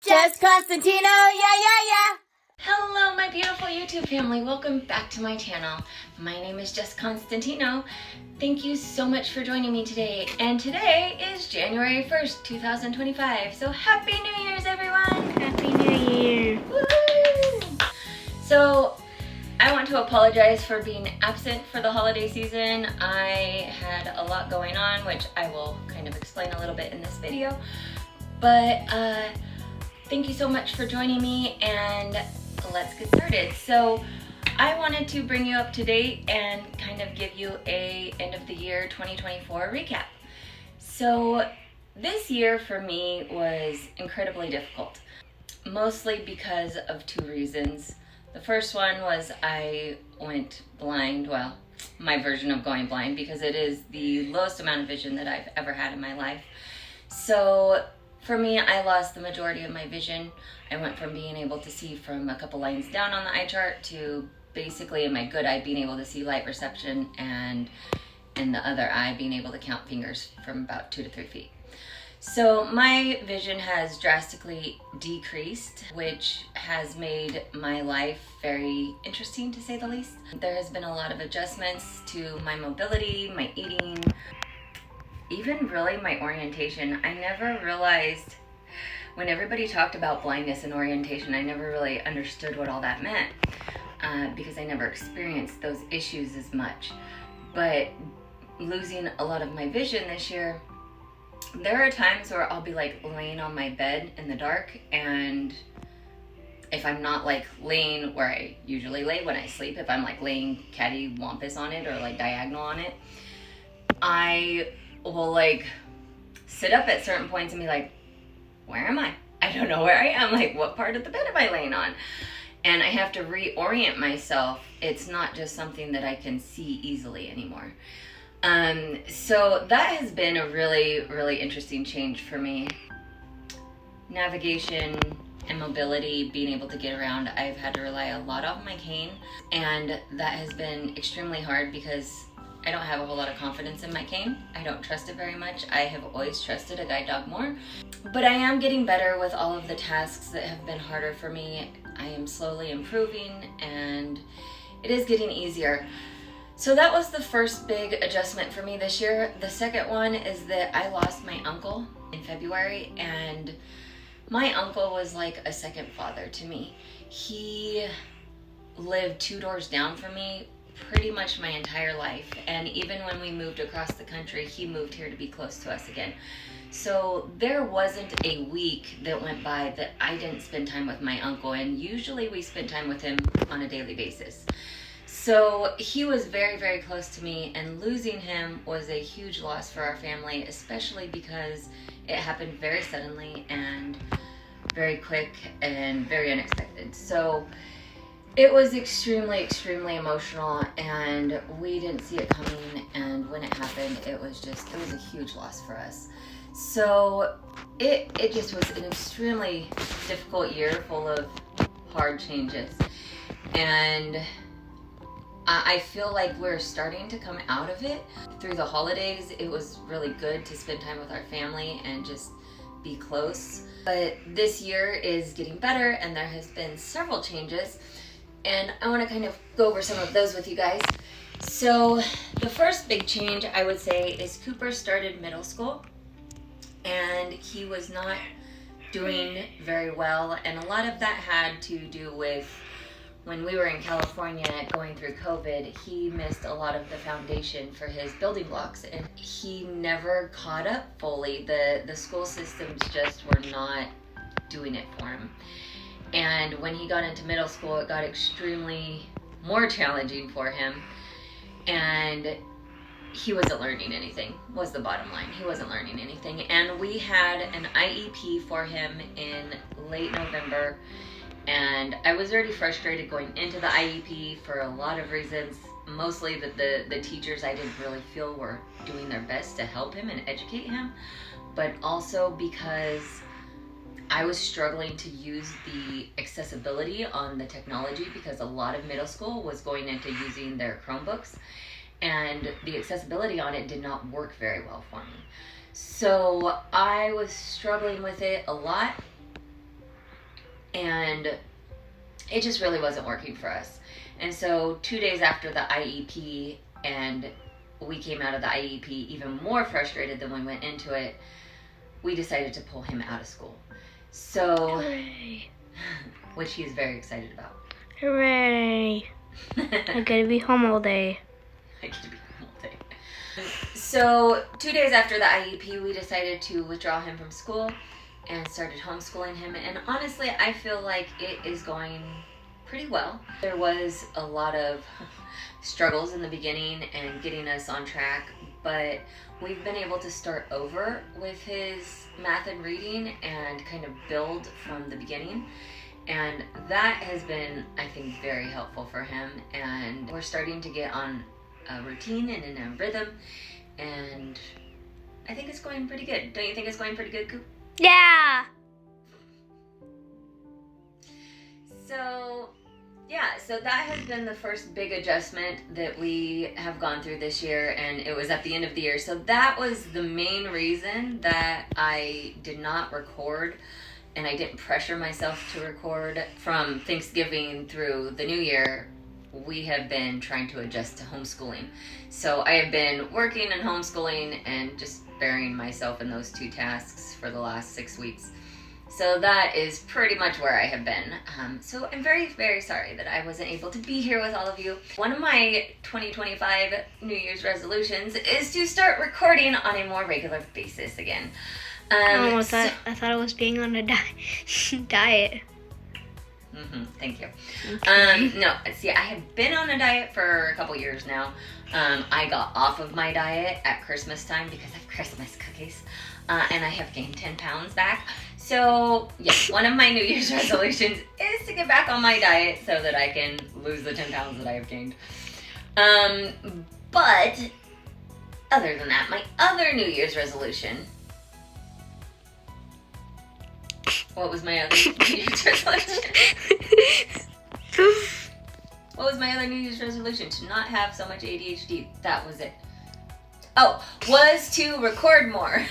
Just Constantino, yeah. Hello, my beautiful YouTube family. Welcome back to my channel. My name is Just Constantino. Thank you so much for joining me today. And today is January 1st, 2025. So Happy New Year's, everyone. Happy New Year. Woo! So I want to apologize for being absent for the holiday season. I had a lot going on, which I will kind of explain a little bit in this video. But thank you so much for joining me, and let's get started. So I wanted to bring you up to date and kind of give you a end of the year 2024 recap. So this year for me was incredibly difficult, mostly because of two reasons. The first one was I went blind. Well, my version of going blind, because it is the lowest amount of vision that I've ever had in my life. So for me, I lost the majority of my vision. I went from being able to see from a couple lines down on the eye chart to basically in my good eye being able to see light reception, and in the other eye being able to count fingers from about 2 to 3 feet. So my vision has drastically decreased, which has made my life very interesting, to say the least. There has been a lot of adjustments to my mobility, my eating, even really my orientation. I never realized, when everybody talked about blindness and orientation, I never really understood what all that meant because I never experienced those issues as much. But losing a lot of my vision this year, there are times where I'll be like laying on my bed in the dark, and if I'm not like laying where I usually lay when I sleep, if I'm like laying cattywampus on it or like diagonal on it, I will like sit up at certain points and be like, where am I? I don't know where I am. Like, what part of the bed am I laying on? And I have to reorient myself. It's not just something that I can see easily anymore. So that has been a really, really interesting change for me. Navigation and mobility, being able to get around, I've had to rely a lot on my cane, and that has been extremely hard because I don't have a whole lot of confidence in my cane. I don't trust it very much. I have always trusted a guide dog more, but I am getting better with all of the tasks that have been harder for me. I am slowly improving, and it is getting easier. So that was the first big adjustment for me this year. The second one is that I lost my uncle in February, and my uncle was like a second father to me. He lived 2 doors down from me pretty much my entire life, and even when we moved across the country, he moved here to be close to us again. So there wasn't a week that went by that I didn't spend time with my uncle, and usually we spend time with him on a daily basis. So he was very, very close to me, and losing him was a huge loss for our family, especially because it happened very suddenly and very quick and very unexpected. So it was extremely, extremely emotional, and we didn't see it coming, and when it happened, it was a huge loss for us. So it just was an extremely difficult year full of hard changes, and I feel like we're starting to come out of it. Through the holidays, it was really good to spend time with our family and just be close. But this year is getting better, and there has been several changes, and I want to kind of go over some of those with you guys. So the first big change I would say is Cooper started middle school, and he was not doing very well, and a lot of that had to do with when we were in California going through COVID. He missed a lot of the foundation for his building blocks, and he never caught up fully. The school systems just were not doing it for him. And when he got into middle school, it got extremely more challenging for him, and he wasn't learning anything, was the bottom line. He wasn't learning anything. And we had an IEP for him in late November, and I was already frustrated going into the IEP for a lot of reasons. Mostly that the teachers I didn't really feel were doing their best to help him and educate him, but also because I was struggling to use the accessibility on the technology, because a lot of middle school was going into using their Chromebooks, and the accessibility on it did not work very well for me. So I was struggling with it a lot, and it just really wasn't working for us. And so 2 days after the IEP, and we came out of the IEP even more frustrated than we went into it, we decided to pull him out of school. So, Hooray. which he's very excited about. Hooray. I gotta be home all day. I get to be home all day. So 2 days after the IEP, we decided to withdraw him from school and started homeschooling him. And honestly, I feel like it is going pretty well. There was a lot of struggles in the beginning and getting us on track, but we've been able to start over with his math and reading and kind of build from the beginning. And that has been, I think, very helpful for him. And we're starting to get on a routine and in a rhythm. And I think it's going pretty good. Don't you think it's going pretty good, Coop? Yeah. So, yeah, so that has been the first big adjustment that we have gone through this year, and it was at the end of the year. So that was the main reason that I did not record, and I didn't pressure myself to record from Thanksgiving through the new year. We have been trying to adjust to homeschooling. So I have been working and homeschooling and just burying myself in those two tasks for the last 6 weeks. So that is pretty much where I have been. So I'm very, very sorry that I wasn't able to be here with all of you. One of my 2025 New Year's resolutions is to start recording on a more regular basis again. I thought I was being on a diet. Thank you. Okay. No, see, I have been on a diet for a couple years now. I got off of my diet at Christmas time because of Christmas cookies, and I have gained 10 pounds back. So, yes, one of my New Year's resolutions is to get back on my diet so that I can lose the 10 pounds that I have gained. But, other than that, my other New Year's resolution... What was my other New Year's resolution? What was my other New Year's resolution? To not have so much ADHD. That was it. Oh, was to record more.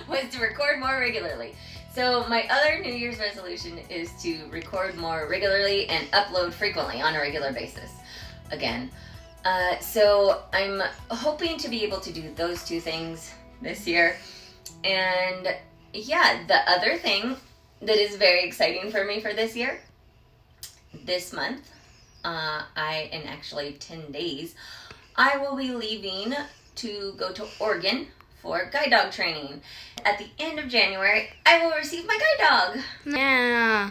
Was to record more regularly. So my other New Year's resolution is to record more regularly and upload frequently on a regular basis. Again. So I'm hoping to be able to do those two things this year. And yeah, the other thing that is very exciting for me for this year, this month, in actually 10 days, I will be leaving to go to Oregon for guide dog training. At the end of January, I will receive my guide dog. Yeah.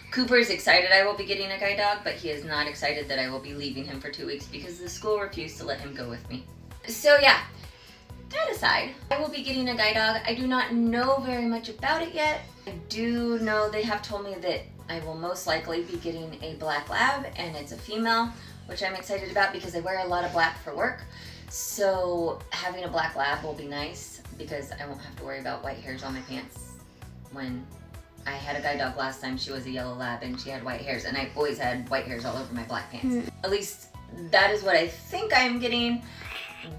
Cooper is excited I will be getting a guide dog, but he is not excited that I will be leaving him for 2 weeks because the school refused to let him go with me. So yeah, that aside, I will be getting a guide dog. I do not know very much about it yet. I do know they have told me that I will most likely be getting a black lab, and it's a female, which I'm excited about because I wear a lot of black for work. So having a black lab will be nice because I won't have to worry about white hairs on my pants. When I had a guide dog last time, she was a yellow lab and she had white hairs, and I always had white hairs all over my black pants. At least that is what I think I'm getting.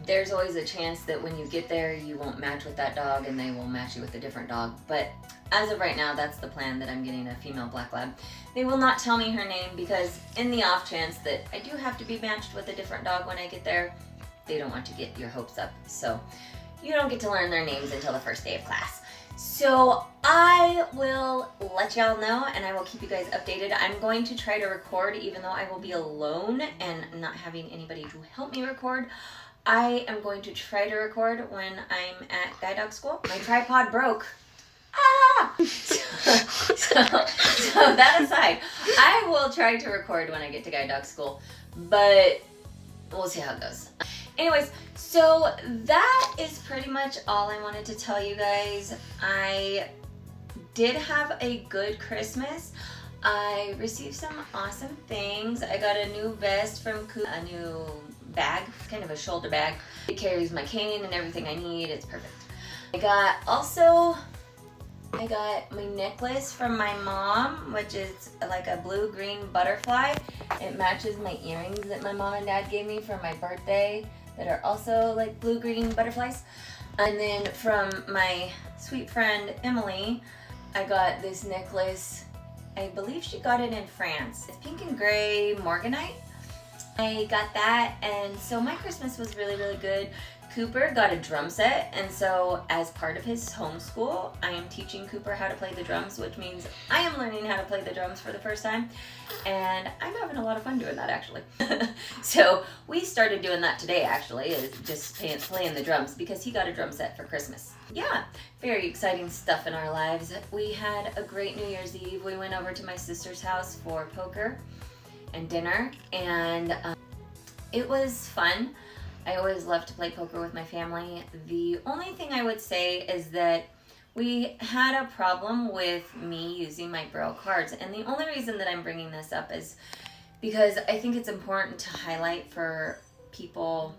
There's always a chance that when you get there, you won't match with that dog and they will match you with a different dog. But as of right now, that's the plan, that I'm getting a female black lab. They will not tell me her name because in the off chance that I do have to be matched with a different dog when I get there, they don't want to get your hopes up. So you don't get to learn their names until the first day of class. So I will let y'all know and I will keep you guys updated. I'm going to try to record even though I will be alone and not having anybody to help me record. I am going to try to record when I'm at guide dog school. My tripod broke. So that aside, I will try to record when I get to guide dog school, but we'll see how it goes. Anyways, so that is pretty much all I wanted to tell you guys. I did have a good Christmas. I received some awesome things. I got a new vest from Coop, a new bag, kind of a shoulder bag. It carries my cane and everything I need. It's perfect. I got my necklace from my mom, which is like a blue-green butterfly. It matches my earrings that my mom and dad gave me for my birthday that are also like blue-green butterflies. And then from my sweet friend Emily, I got this necklace. I believe she got it in France. It's pink and gray morganite. I got that, and so my Christmas was really, really good. Cooper got a drum set, and so as part of his homeschool, I am teaching Cooper how to play the drums, which means I am learning how to play the drums for the first time, and I'm having a lot of fun doing that, actually. So we started doing that today, actually, is just playing the drums, because he got a drum set for Christmas. Yeah, very exciting stuff in our lives. We had a great New Year's Eve. We went over to my sister's house for poker and dinner, and it was fun. I always love to play poker with my family. The only thing I would say is that we had a problem with me using my Braille cards, and the only reason that I'm bringing this up is because I think it's important to highlight for people,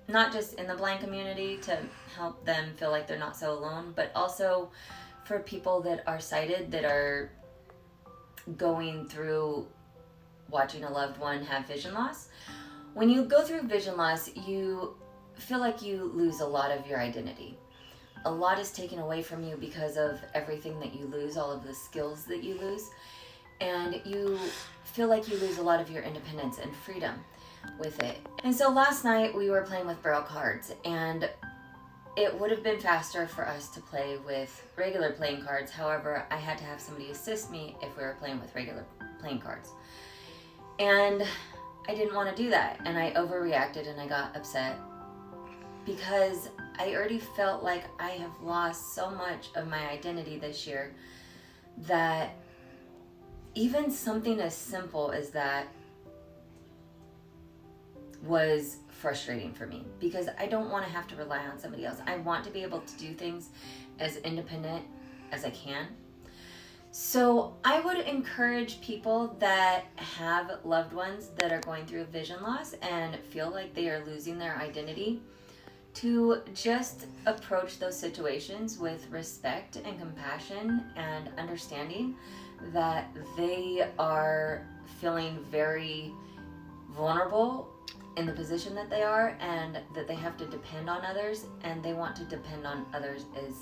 not just in the blind community, to help them feel like they're not so alone, but also for people that are sighted, that are going through watching a loved one have vision loss. When you go through vision loss, you feel like you lose a lot of your identity. A lot is taken away from you because of everything that you lose, all of the skills that you lose, and you feel like you lose a lot of your independence and freedom with it. And so last night we were playing with Braille cards, and it would have been faster for us to play with regular playing cards. However, I had to have somebody assist me if we were playing with regular playing cards. And I didn't want to do that, and I overreacted and I got upset because I already felt like I have lost so much of my identity this year that even something as simple as that was frustrating for me, because I don't want to have to rely on somebody else. I want to be able to do things as independent as I can. So I would encourage people that have loved ones that are going through vision loss and feel like they are losing their identity to just approach those situations with respect and compassion and understanding that they are feeling very vulnerable in the position that they are, and that they have to depend on others, and they want to depend on others as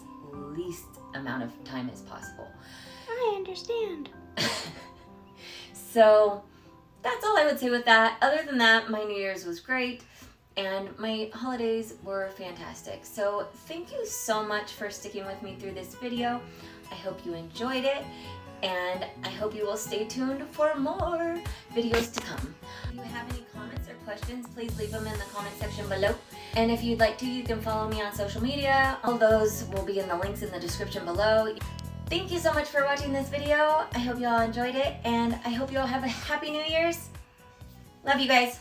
least amount of time as possible. I understand. So that's all I would say with that. Other than that, my New Year's was great and my holidays were fantastic. So thank you so much for sticking with me through this video. I hope you enjoyed it, and I hope you will stay tuned for more videos to come. If you have any comments or questions, please leave them in the comment section below. And if you'd like to, you can follow me on social media. All those will be in the links in the description below. Thank you so much for watching this video. I hope you all enjoyed it, and I hope you all have a happy New Year's. Love you guys.